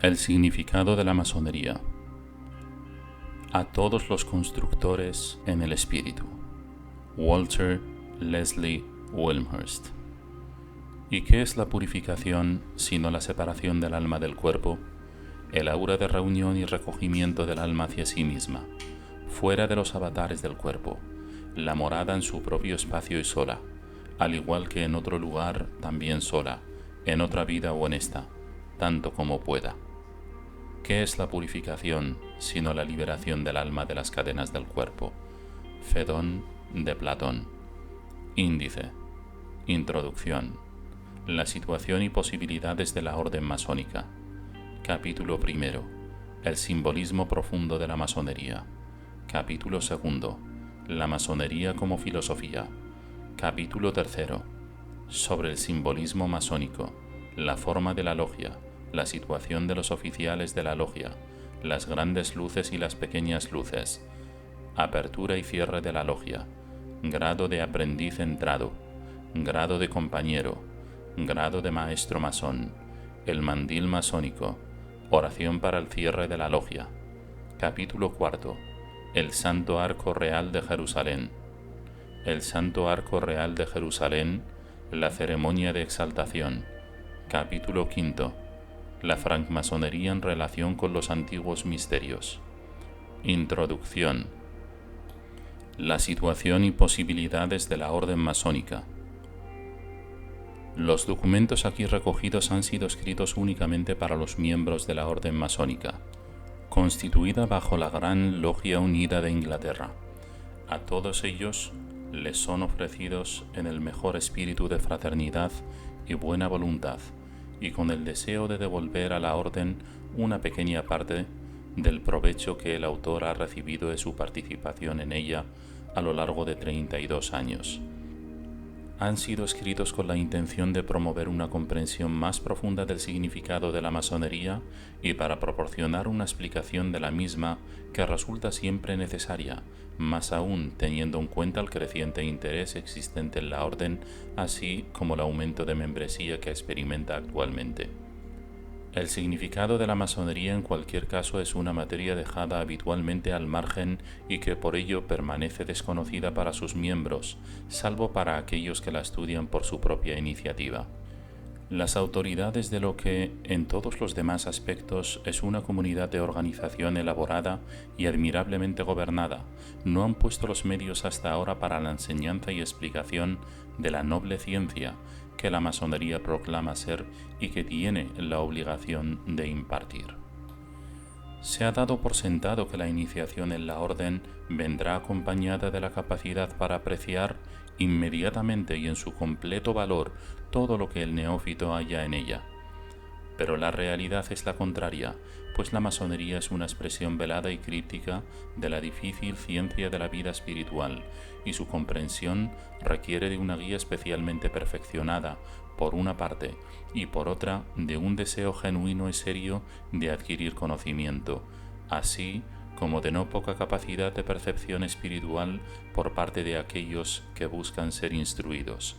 El significado de la masonería. A todos los constructores en el espíritu. Walter Leslie Wilmhurst. ¿Y qué es la purificación sino la separación del alma del cuerpo? El aura de reunión y recogimiento del alma hacia sí misma, fuera de los avatares del cuerpo, la morada en su propio espacio y sola, al igual que en otro lugar también sola, en otra vida o en esta, tanto como pueda. ¿Qué es la purificación sino la liberación del alma de las cadenas del cuerpo? Fedón de Platón. Índice. Introducción. La situación y posibilidades de la orden masónica. Capítulo primero. El simbolismo profundo de la masonería. Capítulo segundo. La masonería como filosofía. Capítulo tercero. Sobre el simbolismo masónico, la forma de la logia, la situación de los oficiales de la logia, las grandes luces y las pequeñas luces, apertura y cierre de la logia, grado de aprendiz entrado, grado de compañero, grado de maestro masón, el mandil masónico, oración para el cierre de la logia. Capítulo cuarto. El Santo Arco Real de Jerusalén. El Santo Arco Real de Jerusalén, la ceremonia de exaltación. Capítulo quinto. La francmasonería en relación con los antiguos misterios. Introducción. La situación y posibilidades de la orden masónica. Los documentos aquí recogidos han sido escritos únicamente para los miembros de la orden masónica, constituida bajo la Gran Logia Unida de Inglaterra. A todos ellos les son ofrecidos en el mejor espíritu de fraternidad y buena voluntad, y con el deseo de devolver a la orden una pequeña parte del provecho que el autor ha recibido de su participación en ella a lo largo de 32 años. Han sido escritos con la intención de promover una comprensión más profunda del significado de la masonería y para proporcionar una explicación de la misma que resulta siempre necesaria, más aún teniendo en cuenta el creciente interés existente en la orden, así como el aumento de membresía que experimenta actualmente. El significado de la masonería en cualquier caso es una materia dejada habitualmente al margen y que por ello permanece desconocida para sus miembros, salvo para aquellos que la estudian por su propia iniciativa. Las autoridades de lo que, en todos los demás aspectos, es una comunidad de organización elaborada y admirablemente gobernada, no han puesto los medios hasta ahora para la enseñanza y explicación de la noble ciencia que la masonería proclama ser y que tiene la obligación de impartir. Se ha dado por sentado que la iniciación en la orden vendrá acompañada de la capacidad para apreciar inmediatamente y en su completo valor todo lo que el neófito halla en ella. Pero la realidad es la contraria, pues la masonería es una expresión velada y críptica de la difícil ciencia de la vida espiritual, y su comprensión requiere de una guía especialmente perfeccionada, por una parte, y por otra, de un deseo genuino y serio de adquirir conocimiento, así como de no poca capacidad de percepción espiritual por parte de aquellos que buscan ser instruidos.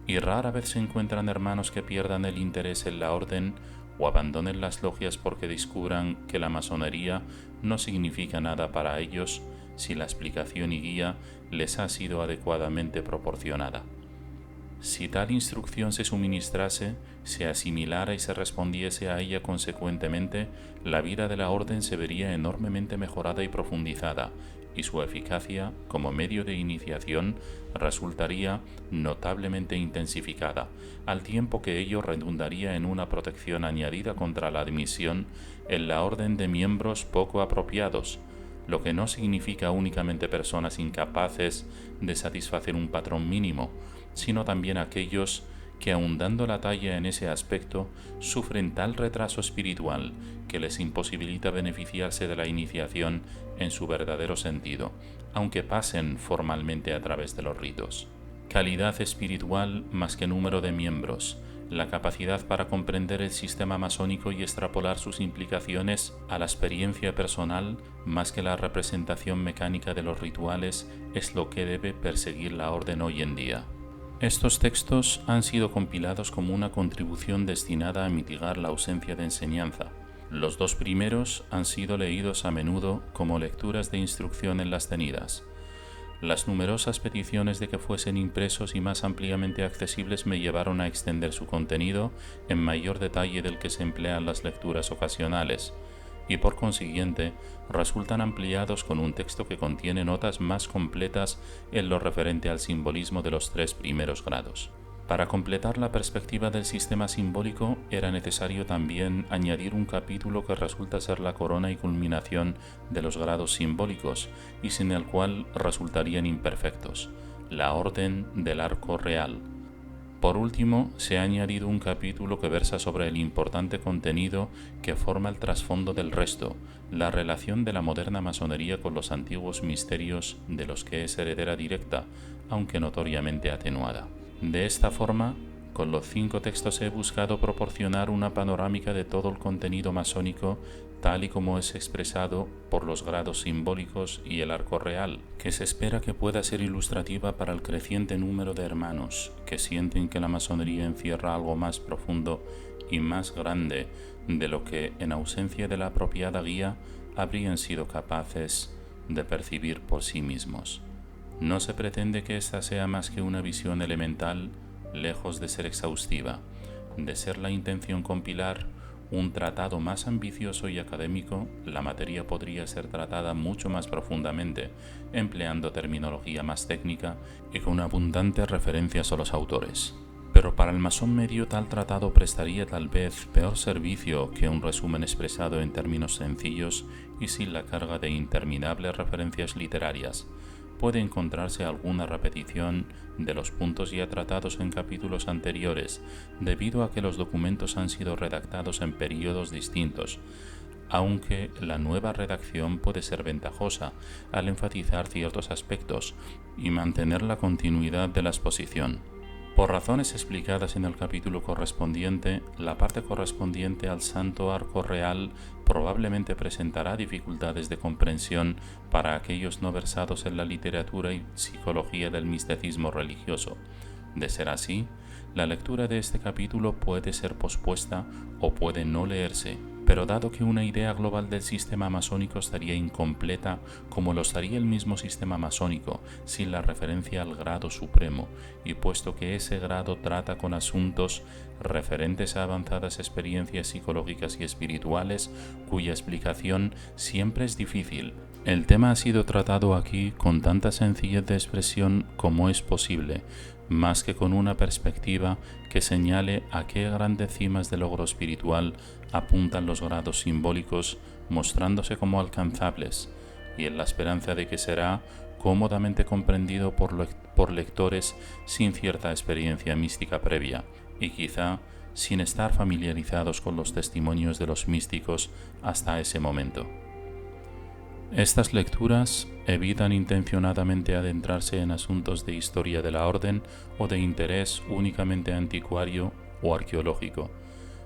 Y rara vez se encuentran hermanos que pierdan el interés en la orden o abandonen las logias porque descubran que la masonería no significa nada para ellos si la explicación y guía les ha sido adecuadamente proporcionada. Si tal instrucción se suministrase, se asimilara y se respondiese a ella consecuentemente, la vida de la orden se vería enormemente mejorada y profundizada, y su eficacia como medio de iniciación resultaría notablemente intensificada, al tiempo que ello redundaría en una protección añadida contra la admisión en la orden de miembros poco apropiados, lo que no significa únicamente personas incapaces de satisfacer un patrón mínimo, sino también aquellos que, aun dando la talla en ese aspecto, sufren tal retraso espiritual que les imposibilita beneficiarse de la iniciación en su verdadero sentido, aunque pasen formalmente a través de los ritos. Calidad espiritual más que número de miembros, la capacidad para comprender el sistema masónico y extrapolar sus implicaciones a la experiencia personal más que la representación mecánica de los rituales es lo que debe perseguir la orden hoy en día. Estos textos han sido compilados como una contribución destinada a mitigar la ausencia de enseñanza, Los dos primeros han sido leídos a menudo como lecturas de instrucción en las tenidas. Las numerosas peticiones de que fuesen impresos y más ampliamente accesibles me llevaron a extender su contenido en mayor detalle del que se emplea en las lecturas ocasionales, y por consiguiente resultan ampliados con un texto que contiene notas más completas en lo referente al simbolismo de los 3 primeros grados. Para completar la perspectiva del sistema simbólico era necesario también añadir un capítulo que resulta ser la corona y culminación de los grados simbólicos y sin el cual resultarían imperfectos, la Orden del Arco Real. Por último, se ha añadido un capítulo que versa sobre el importante contenido que forma el trasfondo del resto, la relación de la moderna masonería con los antiguos misterios de los que es heredera directa, aunque notoriamente atenuada. De esta forma, con los 5 textos he buscado proporcionar una panorámica de todo el contenido masónico tal y como es expresado por los grados simbólicos y el arco real, que se espera que pueda ser ilustrativa para el creciente número de hermanos que sienten que la masonería encierra algo más profundo y más grande de lo que, en ausencia de la apropiada guía, habrían sido capaces de percibir por sí mismos. No se pretende que esta sea más que una visión elemental, lejos de ser exhaustiva, de ser la intención compilar un tratado más ambicioso y académico. La materia podría ser tratada mucho más profundamente, empleando terminología más técnica y con abundantes referencias a los autores. Pero para el masón medio tal tratado prestaría tal vez peor servicio que un resumen expresado en términos sencillos y sin la carga de interminables referencias literarias. Puede encontrarse alguna repetición de los puntos ya tratados en capítulos anteriores, debido a que los documentos han sido redactados en períodos distintos, aunque la nueva redacción puede ser ventajosa al enfatizar ciertos aspectos y mantener la continuidad de la exposición. Por razones explicadas en el capítulo correspondiente, la parte correspondiente al Santo Arco Real probablemente presentará dificultades de comprensión para aquellos no versados en la literatura y psicología del misticismo religioso. De ser así, la lectura de este capítulo puede ser pospuesta o puede no leerse, pero dado que una idea global del sistema masónico estaría incompleta, como lo estaría el mismo sistema masónico sin la referencia al grado supremo, y puesto que ese grado trata con asuntos referentes a avanzadas experiencias psicológicas y espirituales, cuya explicación siempre es difícil, el tema ha sido tratado aquí con tanta sencillez de expresión como es posible, más que con una perspectiva que señale a qué grandes cimas de logro espiritual apuntan los grados simbólicos, mostrándose como alcanzables, y en la esperanza de que será cómodamente comprendido por lectores sin cierta experiencia mística previa, y quizá sin estar familiarizados con los testimonios de los místicos hasta ese momento. Estas lecturas evitan intencionadamente adentrarse en asuntos de historia de la orden o de interés únicamente anticuario o arqueológico.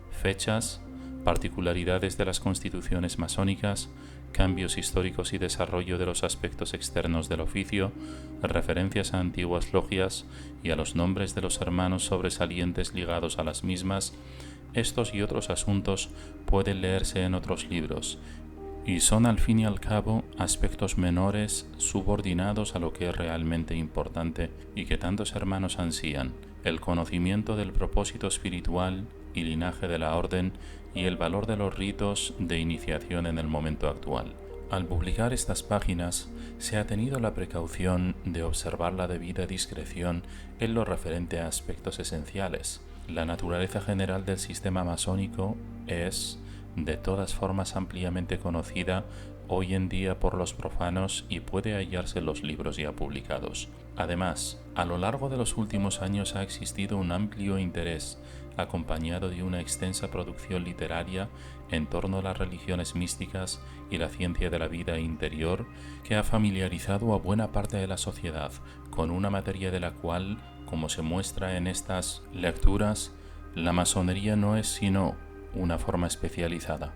Fechas, particularidades de las constituciones masónicas, cambios históricos y desarrollo de los aspectos externos del oficio, referencias a antiguas logias y a los nombres de los hermanos sobresalientes ligados a las mismas. Estos y otros asuntos pueden leerse en otros libros, y son al fin y al cabo aspectos menores subordinados a lo que es realmente importante y que tantos hermanos ansían: el conocimiento del propósito espiritual y linaje de la orden y el valor de los ritos de iniciación en el momento actual. Al publicar estas páginas, se ha tenido la precaución de observar la debida discreción en lo referente a aspectos esenciales. La naturaleza general del sistema masónico es, de todas formas, ampliamente conocida hoy en día por los profanos y puede hallarse en los libros ya publicados. Además, a lo largo de los últimos años ha existido un amplio interés, acompañado de una extensa producción literaria en torno a las religiones místicas y la ciencia de la vida interior, que ha familiarizado a buena parte de la sociedad con una materia de la cual, como se muestra en estas lecturas, la masonería no es sino una forma especializada.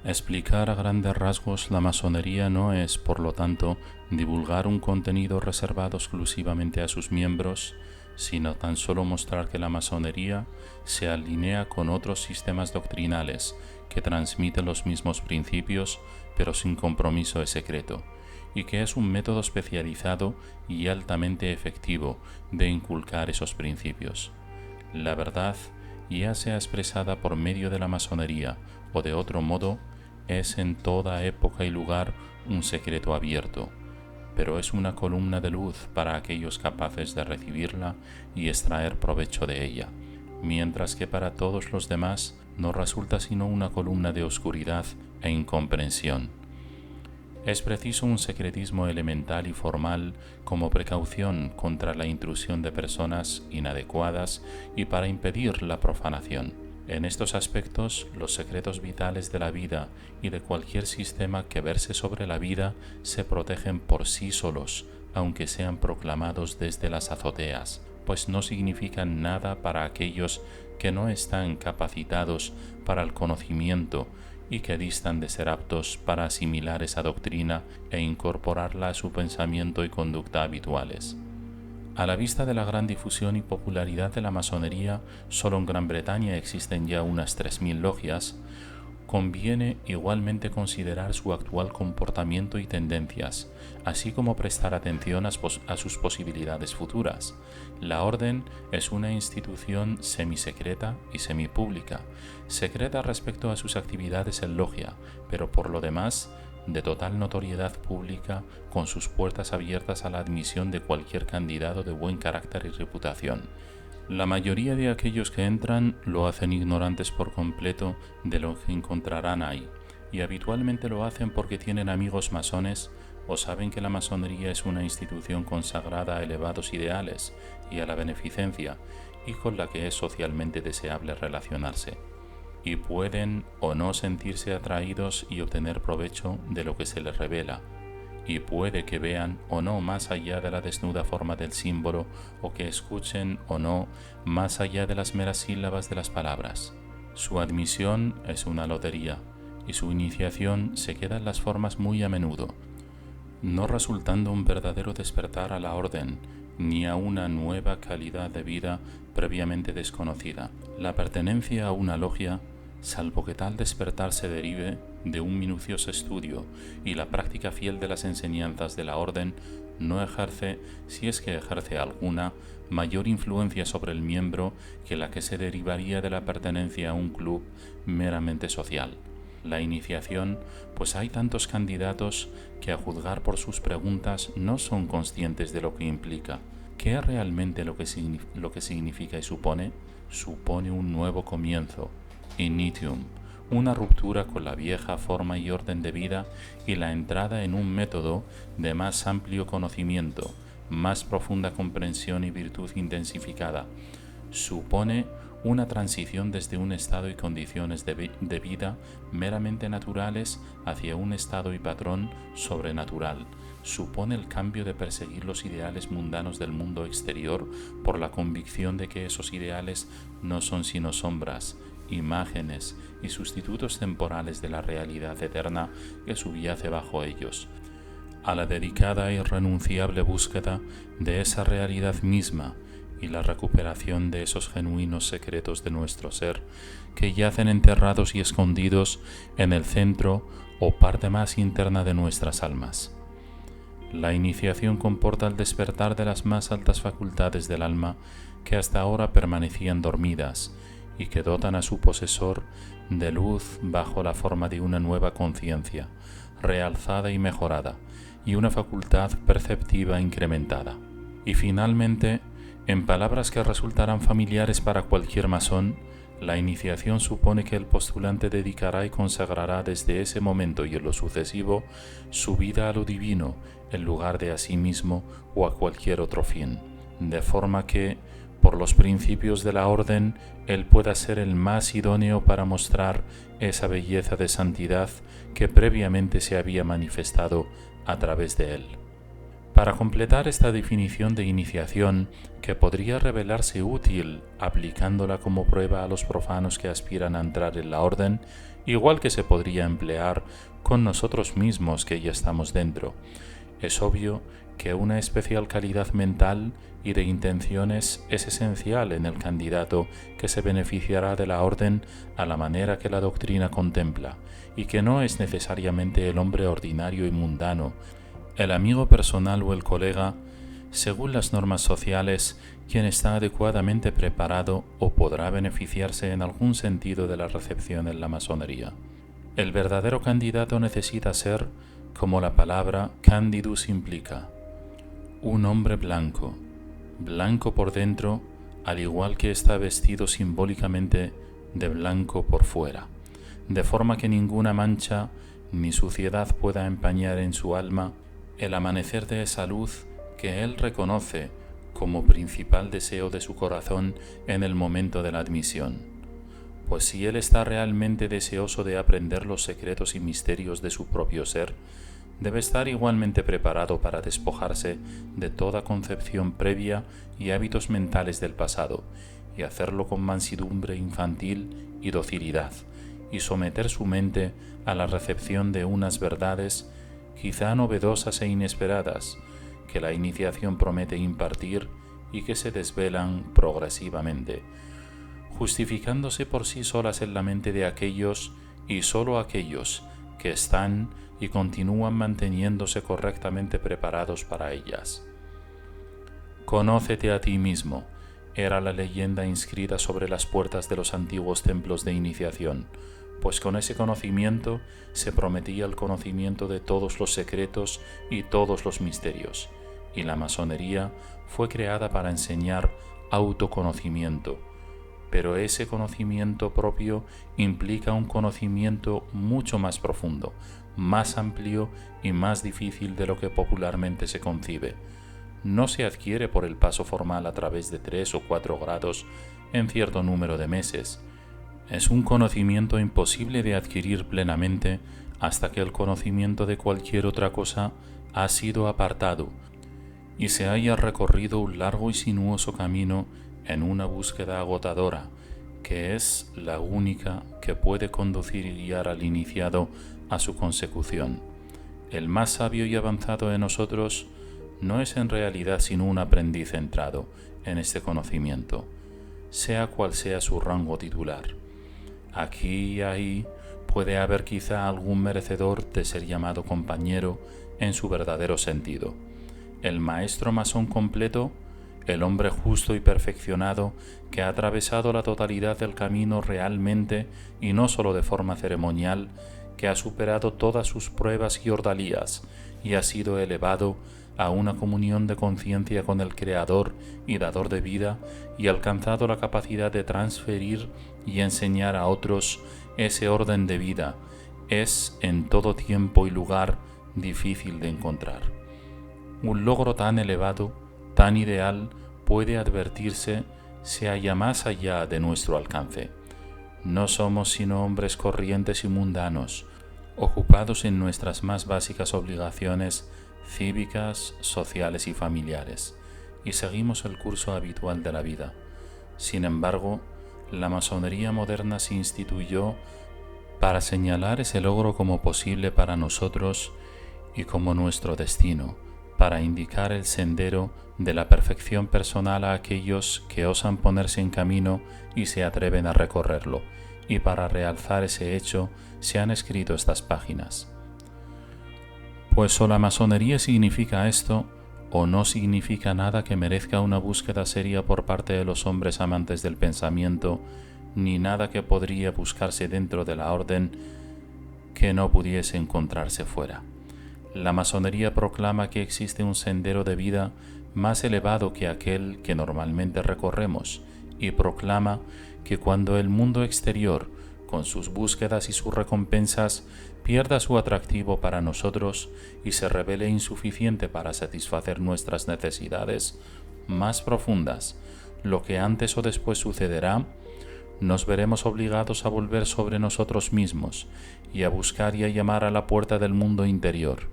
Explicar a grandes rasgos la masonería no es, por lo tanto, divulgar un contenido reservado exclusivamente a sus miembros, sino tan solo mostrar que la masonería se alinea con otros sistemas doctrinales que transmiten los mismos principios, pero sin compromiso de secreto, y que es un método especializado y altamente efectivo de inculcar esos principios. La verdad, ya sea expresada por medio de la masonería o de otro modo, es en toda época y lugar un secreto abierto, pero es una columna de luz para aquellos capaces de recibirla y extraer provecho de ella, mientras que para todos los demás no resulta sino una columna de oscuridad e incomprensión. Es preciso un secretismo elemental y formal como precaución contra la intrusión de personas inadecuadas y para impedir la profanación. En estos aspectos, los secretos vitales de la vida y de cualquier sistema que verse sobre la vida se protegen por sí solos, aunque sean proclamados desde las azoteas, pues no significan nada para aquellos que no están capacitados para el conocimiento y que distan de ser aptos para asimilar esa doctrina e incorporarla a su pensamiento y conducta habituales. A la vista de la gran difusión y popularidad de la masonería, solo en Gran Bretaña existen ya unas 3000 logias, conviene igualmente considerar su actual comportamiento y tendencias, así como prestar atención a sus posibilidades futuras. La Orden es una institución semisecreta y semipública, secreta respecto a sus actividades en logia, pero por lo demás de total notoriedad pública, con sus puertas abiertas a la admisión de cualquier candidato de buen carácter y reputación. La mayoría de aquellos que entran lo hacen ignorantes por completo de lo que encontrarán ahí, y habitualmente lo hacen porque tienen amigos masones o saben que la masonería es una institución consagrada a elevados ideales y a la beneficencia, y con la que es socialmente deseable relacionarse, y pueden o no sentirse atraídos y obtener provecho de lo que se les revela, y puede que vean o no más allá de la desnuda forma del símbolo, o que escuchen o no más allá de las meras sílabas de las palabras. Su admisión es una lotería, y su iniciación se queda en las formas muy a menudo, no resultando un verdadero despertar a la orden, ni a una nueva calidad de vida previamente desconocida. La pertenencia a una logia, salvo que tal despertar se derive de un minucioso estudio y la práctica fiel de las enseñanzas de la orden, no ejerce, si es que ejerce alguna, mayor influencia sobre el miembro que la que se derivaría de la pertenencia a un club meramente social. La iniciación, pues hay tantos candidatos que a juzgar por sus preguntas no son conscientes de lo que implica. ¿Qué es realmente lo que significa y supone? Supone un nuevo comienzo, initium, una ruptura con la vieja forma y orden de vida y la entrada en un método de más amplio conocimiento, más profunda comprensión y virtud intensificada. Supone una transición desde un estado y condiciones de vida meramente naturales hacia un estado y patrón sobrenatural. Supone el cambio de perseguir los ideales mundanos del mundo exterior por la convicción de que esos ideales no son sino sombras, imágenes y sustitutos temporales de la realidad eterna que subyace bajo ellos, a la dedicada e irrenunciable búsqueda de esa realidad misma y la recuperación de esos genuinos secretos de nuestro ser que yacen enterrados y escondidos en el centro o parte más interna de nuestras almas. La iniciación comporta el despertar de las más altas facultades del alma que hasta ahora permanecían dormidas y que dotan a su posesor de luz bajo la forma de una nueva conciencia, realzada y mejorada, y una facultad perceptiva incrementada. Y finalmente, en palabras que resultarán familiares para cualquier masón, la iniciación supone que el postulante dedicará y consagrará desde ese momento y en lo sucesivo su vida a lo divino en lugar de a sí mismo o a cualquier otro fin, de forma que, por los principios de la orden, él pueda ser el más idóneo para mostrar esa belleza de santidad que previamente se había manifestado a través de él. Para completar esta definición de iniciación, que podría revelarse útil aplicándola como prueba a los profanos que aspiran a entrar en la orden, igual que se podría emplear con nosotros mismos que ya estamos dentro, es obvio que una especial calidad mental y de intenciones es esencial en el candidato que se beneficiará de la orden a la manera que la doctrina contempla, y que no es necesariamente el hombre ordinario y mundano, el amigo personal o el colega, según las normas sociales, quien está adecuadamente preparado o podrá beneficiarse en algún sentido de la recepción en la masonería. El verdadero candidato necesita ser, como la palabra candidus implica, un hombre blanco, blanco por dentro, al igual que está vestido simbólicamente de blanco por fuera, de forma que ninguna mancha ni suciedad pueda empañar en su alma el amanecer de esa luz que él reconoce como principal deseo de su corazón en el momento de la admisión. Pues si él está realmente deseoso de aprender los secretos y misterios de su propio ser, debe estar igualmente preparado para despojarse de toda concepción previa y hábitos mentales del pasado, y hacerlo con mansedumbre infantil y docilidad, y someter su mente a la recepción de unas verdades quizá novedosas e inesperadas, que la iniciación promete impartir y que se desvelan progresivamente, justificándose por sí solas en la mente de aquellos y sólo aquellos que están y continúan manteniéndose correctamente preparados para ellas. Conócete a ti mismo, era la leyenda inscrita sobre las puertas de los antiguos templos de iniciación, pues con ese conocimiento se prometía el conocimiento de todos los secretos y todos los misterios, y la masonería fue creada para enseñar autoconocimiento, pero ese conocimiento propio implica un conocimiento mucho más profundo, más amplio y más difícil de lo que popularmente se concibe. No se adquiere por el paso formal a través de 3 o 4 grados en cierto número de meses. Es un conocimiento imposible de adquirir plenamente hasta que el conocimiento de cualquier otra cosa ha sido apartado y se haya recorrido un largo y sinuoso camino en una búsqueda agotadora, que es la única que puede conducir y guiar al iniciado a su consecución. El más sabio y avanzado de nosotros no es en realidad sino un aprendiz entrado en este conocimiento, sea cual sea su rango titular. Aquí y ahí puede haber quizá algún merecedor de ser llamado compañero en su verdadero sentido. El maestro masón completo, el hombre justo y perfeccionado que ha atravesado la totalidad del camino realmente y no solo de forma ceremonial, que ha superado todas sus pruebas y ordalías y ha sido elevado a una comunión de conciencia con el Creador y Dador de vida y alcanzado la capacidad de transferir y enseñar a otros ese orden de vida, es en todo tiempo y lugar difícil de encontrar. Un logro tan elevado, tan ideal, puede advertirse se halla más allá de nuestro alcance. No somos sino hombres corrientes y mundanos, ocupados en nuestras más básicas obligaciones cívicas, sociales y familiares, y seguimos el curso habitual de la vida. Sin embargo, la masonería moderna se instituyó para señalar ese logro como posible para nosotros y como nuestro destino, para indicar el sendero de la perfección personal a aquellos que osan ponerse en camino y se atreven a recorrerlo, y para realzar ese hecho se han escrito estas páginas. Pues o la masonería significa esto, o no significa nada que merezca una búsqueda seria por parte de los hombres amantes del pensamiento, ni nada que podría buscarse dentro de la orden que no pudiese encontrarse fuera. La masonería proclama que existe un sendero de vida más elevado que aquel que normalmente recorremos, y proclama que cuando el mundo exterior, con sus búsquedas y sus recompensas, pierda su atractivo para nosotros y se revele insuficiente para satisfacer nuestras necesidades más profundas, lo que antes o después sucederá, nos veremos obligados a volver sobre nosotros mismos y a buscar y a llamar a la puerta del mundo interior.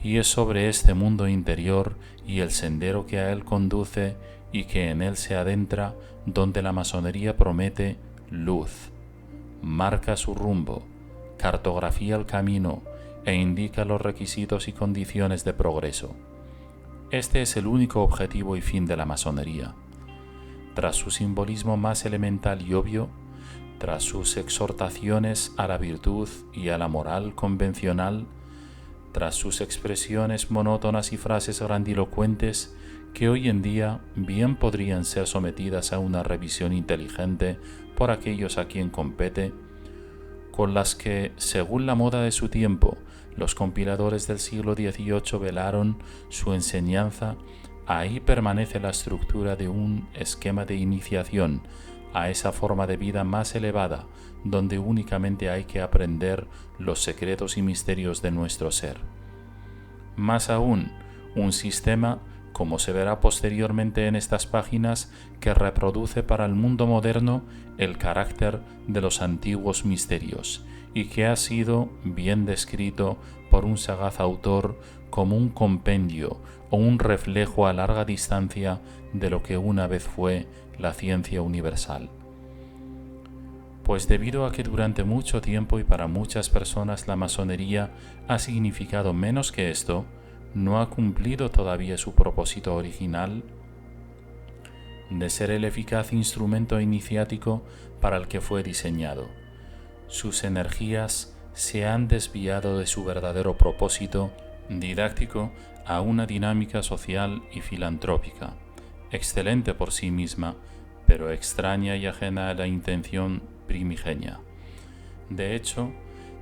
Y es sobre este mundo interior y el sendero que a él conduce y que en él se adentra donde la masonería promete luz, marca su rumbo, cartografía el camino, e indica los requisitos y condiciones de progreso. Este es el único objetivo y fin de la masonería. Tras su simbolismo más elemental y obvio, tras sus exhortaciones a la virtud y a la moral convencional, tras sus expresiones monótonas y frases grandilocuentes que hoy en día bien podrían ser sometidas a una revisión inteligente por aquellos a quien compete, con las que, según la moda de su tiempo, los compiladores del siglo XVIII velaron su enseñanza, ahí permanece la estructura de un esquema de iniciación a esa forma de vida más elevada, donde únicamente hay que aprender los secretos y misterios de nuestro ser. Más aún, un sistema, como se verá posteriormente en estas páginas, que reproduce para el mundo moderno el carácter de los antiguos misterios y que ha sido bien descrito por un sagaz autor como un compendio o un reflejo a larga distancia de lo que una vez fue la ciencia universal. Pues debido a que durante mucho tiempo y para muchas personas la masonería ha significado menos que esto, no ha cumplido todavía su propósito original de ser el eficaz instrumento iniciático para el que fue diseñado. Sus energías se han desviado de su verdadero propósito didáctico a una dinámica social y filantrópica, excelente por sí misma, pero extraña y ajena a la intención primigenia. De hecho,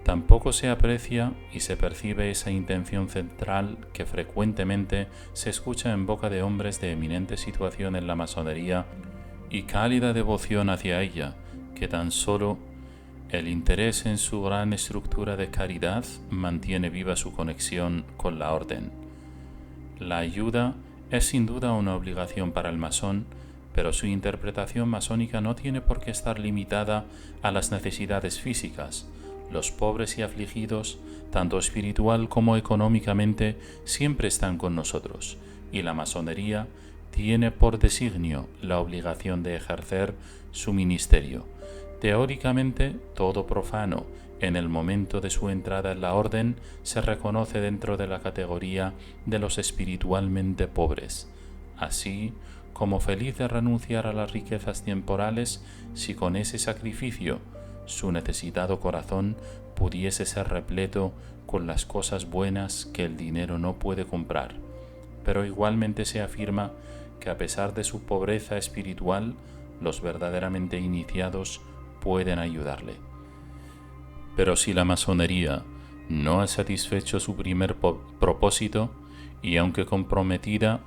tampoco se aprecia y se percibe esa intención central que frecuentemente se escucha en boca de hombres de eminente situación en la masonería y cálida devoción hacia ella, que tan solo el interés en su gran estructura de caridad mantiene viva su conexión con la orden. La ayuda es sin duda una obligación para el masón, pero su interpretación masónica no tiene por qué estar limitada a las necesidades físicas. Los pobres y afligidos, tanto espiritual como económicamente, siempre están con nosotros, y la masonería tiene por designio la obligación de ejercer su ministerio. Teóricamente, todo profano, en el momento de su entrada en la orden, se reconoce dentro de la categoría de los espiritualmente pobres, así como feliz de renunciar a las riquezas temporales si con ese sacrificio su necesitado corazón pudiese ser repleto con las cosas buenas que el dinero no puede comprar. Pero igualmente se afirma que a pesar de su pobreza espiritual, los verdaderamente iniciados pueden ayudarle. Pero si la masonería no ha satisfecho su primer propósito, y aunque comprometida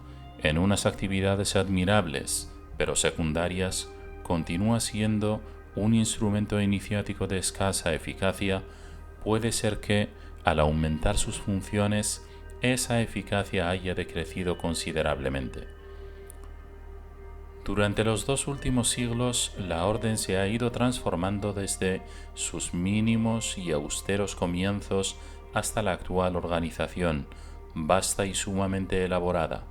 en unas actividades admirables, pero secundarias, continúa siendo un instrumento iniciático de escasa eficacia, puede ser que, al aumentar sus funciones, esa eficacia haya decrecido considerablemente. Durante los 2 últimos siglos, la orden se ha ido transformando desde sus mínimos y austeros comienzos hasta la actual organización, vasta y sumamente elaborada.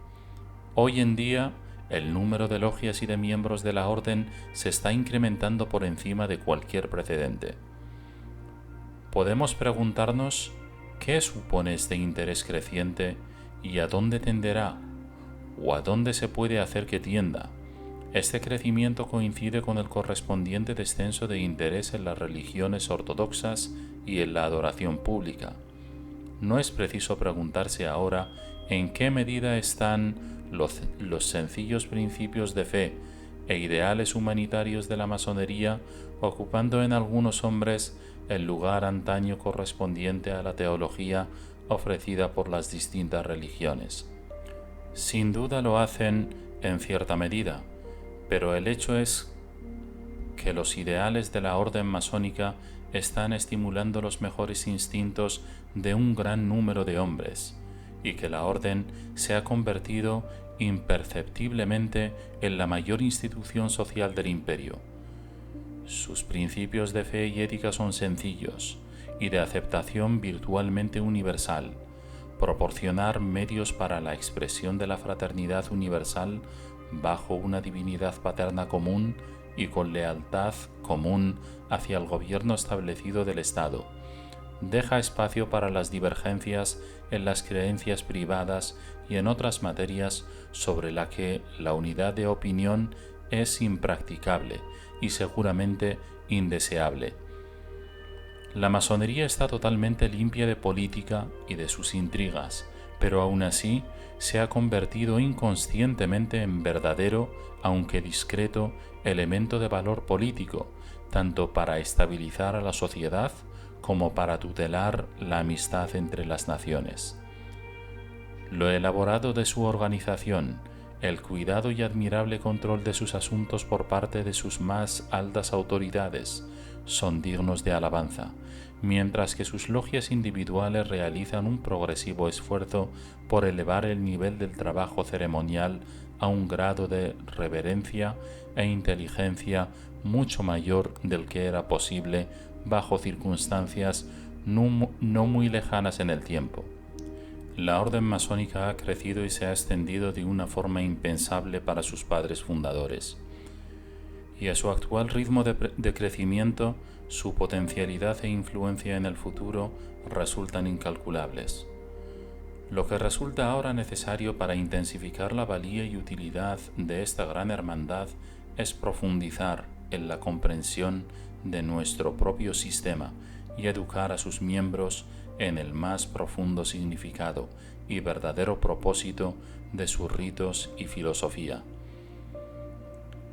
Hoy en día, el número de logias y de miembros de la orden se está incrementando por encima de cualquier precedente. Podemos preguntarnos qué supone este interés creciente y a dónde tenderá, o a dónde se puede hacer que tienda. Este crecimiento coincide con el correspondiente descenso de interés en las religiones ortodoxas y en la adoración pública. No es preciso preguntarse ahora en qué medida están los sencillos principios de fe e ideales humanitarios de la masonería ocupando en algunos hombres el lugar antaño correspondiente a la teología ofrecida por las distintas religiones. Sin duda lo hacen en cierta medida, pero el hecho es que los ideales de la orden masónica están estimulando los mejores instintos de un gran número de hombres, y que la orden se ha convertido imperceptiblemente en la mayor institución social del imperio. Sus principios de fe y ética son sencillos y de aceptación virtualmente universal: proporcionar medios para la expresión de la fraternidad universal bajo una divinidad paterna común y con lealtad común hacia el gobierno establecido del Estado, deja espacio para las divergencias en las creencias privadas y en otras materias sobre las que la unidad de opinión es impracticable y seguramente indeseable. La masonería está totalmente limpia de política y de sus intrigas, pero aún así se ha convertido inconscientemente en verdadero, aunque discreto, elemento de valor político, tanto para estabilizar a la sociedad como para tutelar la amistad entre las naciones. Lo elaborado de su organización, el cuidado y admirable control de sus asuntos por parte de sus más altas autoridades son dignos de alabanza, mientras que sus logias individuales realizan un progresivo esfuerzo por elevar el nivel del trabajo ceremonial a un grado de reverencia e inteligencia mucho mayor del que era posible bajo circunstancias no muy lejanas en el tiempo. La orden masónica ha crecido y se ha extendido de una forma impensable para sus padres fundadores. Y a su actual ritmo de crecimiento, su potencialidad e influencia en el futuro resultan incalculables. Lo que resulta ahora necesario para intensificar la valía y utilidad de esta gran hermandad es profundizar en la comprensión de nuestro propio sistema y educar a sus miembros en el más profundo significado y verdadero propósito de sus ritos y filosofía.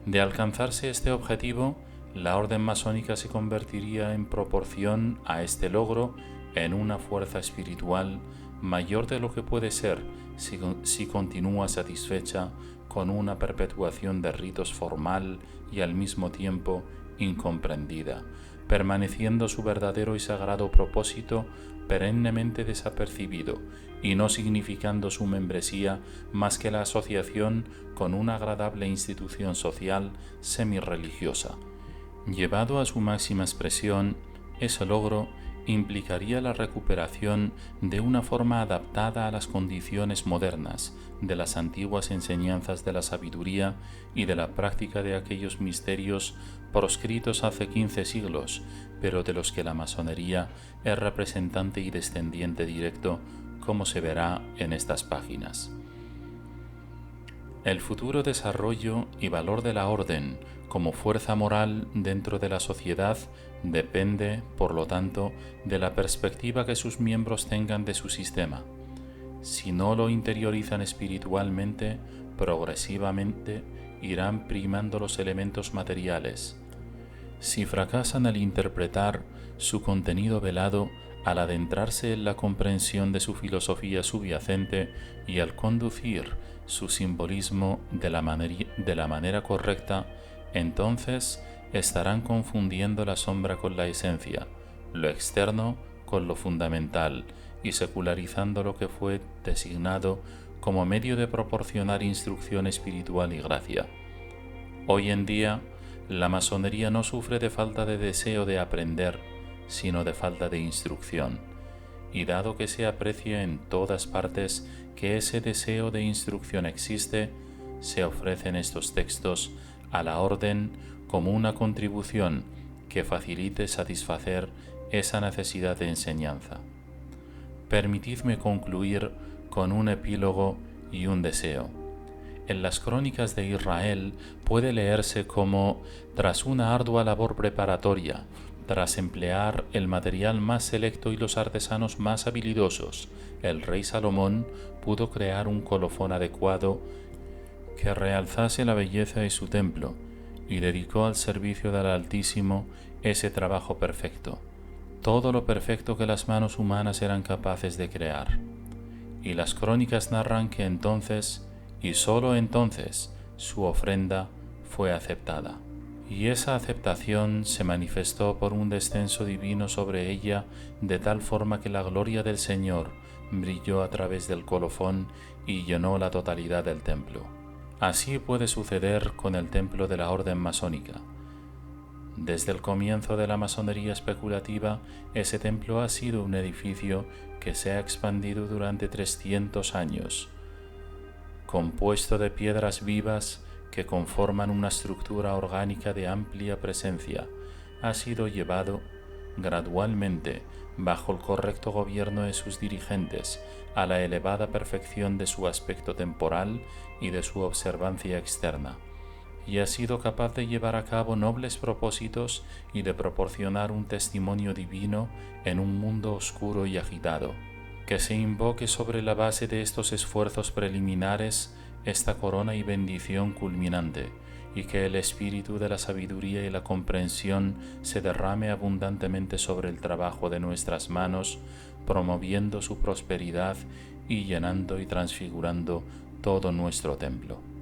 De alcanzarse este objetivo, la orden masónica se convertiría en proporción a este logro en una fuerza espiritual mayor de lo que puede ser si continúa satisfecha con una perpetuación de ritos formal y al mismo tiempo incomprendida, permaneciendo su verdadero y sagrado propósito perennemente desapercibido y no significando su membresía más que la asociación con una agradable institución social semirreligiosa. Llevado a su máxima expresión, ese logro implicaría la recuperación de una forma adaptada a las condiciones modernas de las antiguas enseñanzas de la sabiduría y de la práctica de aquellos misterios proscritos hace 15 siglos, pero de los que la masonería es representante y descendiente directo, como se verá en estas páginas. El futuro desarrollo y valor de la orden como fuerza moral dentro de la sociedad depende, por lo tanto, de la perspectiva que sus miembros tengan de su sistema. Si no lo interiorizan espiritualmente, progresivamente irán primando los elementos materiales. Si fracasan al interpretar su contenido velado, al adentrarse en la comprensión de su filosofía subyacente y al conducir su simbolismo de la manera correcta, entonces estarán confundiendo la sombra con la esencia, lo externo con lo fundamental y secularizando lo que fue designado como medio de proporcionar instrucción espiritual y gracia. Hoy en día, la masonería no sufre de falta de deseo de aprender, sino de falta de instrucción, y dado que se aprecia en todas partes que ese deseo de instrucción existe, se ofrecen estos textos a la orden como una contribución que facilite satisfacer esa necesidad de enseñanza. Permitidme concluir con un epílogo y un deseo. En las crónicas de Israel puede leerse como, tras una ardua labor preparatoria, tras emplear el material más selecto y los artesanos más habilidosos, el rey Salomón pudo crear un colofón adecuado que realzase la belleza de su templo y dedicó al servicio del Altísimo ese trabajo perfecto, todo lo perfecto que las manos humanas eran capaces de crear. Y las crónicas narran que entonces, y sólo entonces, su ofrenda fue aceptada. Y esa aceptación se manifestó por un descenso divino sobre ella de tal forma que la gloria del Señor brilló a través del colofón y llenó la totalidad del templo. Así puede suceder con el templo de la orden masónica. Desde el comienzo de la masonería especulativa, ese templo ha sido un edificio que se ha expandido durante 300 años, compuesto de piedras vivas que conforman una estructura orgánica de amplia presencia. Ha sido llevado gradualmente, bajo el correcto gobierno de sus dirigentes, a la elevada perfección de su aspecto temporal y de su observancia externa, y ha sido capaz de llevar a cabo nobles propósitos y de proporcionar un testimonio divino en un mundo oscuro y agitado. Que se invoque sobre la base de estos esfuerzos preliminares esta corona y bendición culminante, y que el espíritu de la sabiduría y la comprensión se derrame abundantemente sobre el trabajo de nuestras manos, promoviendo su prosperidad y llenando y transfigurando todo nuestro templo.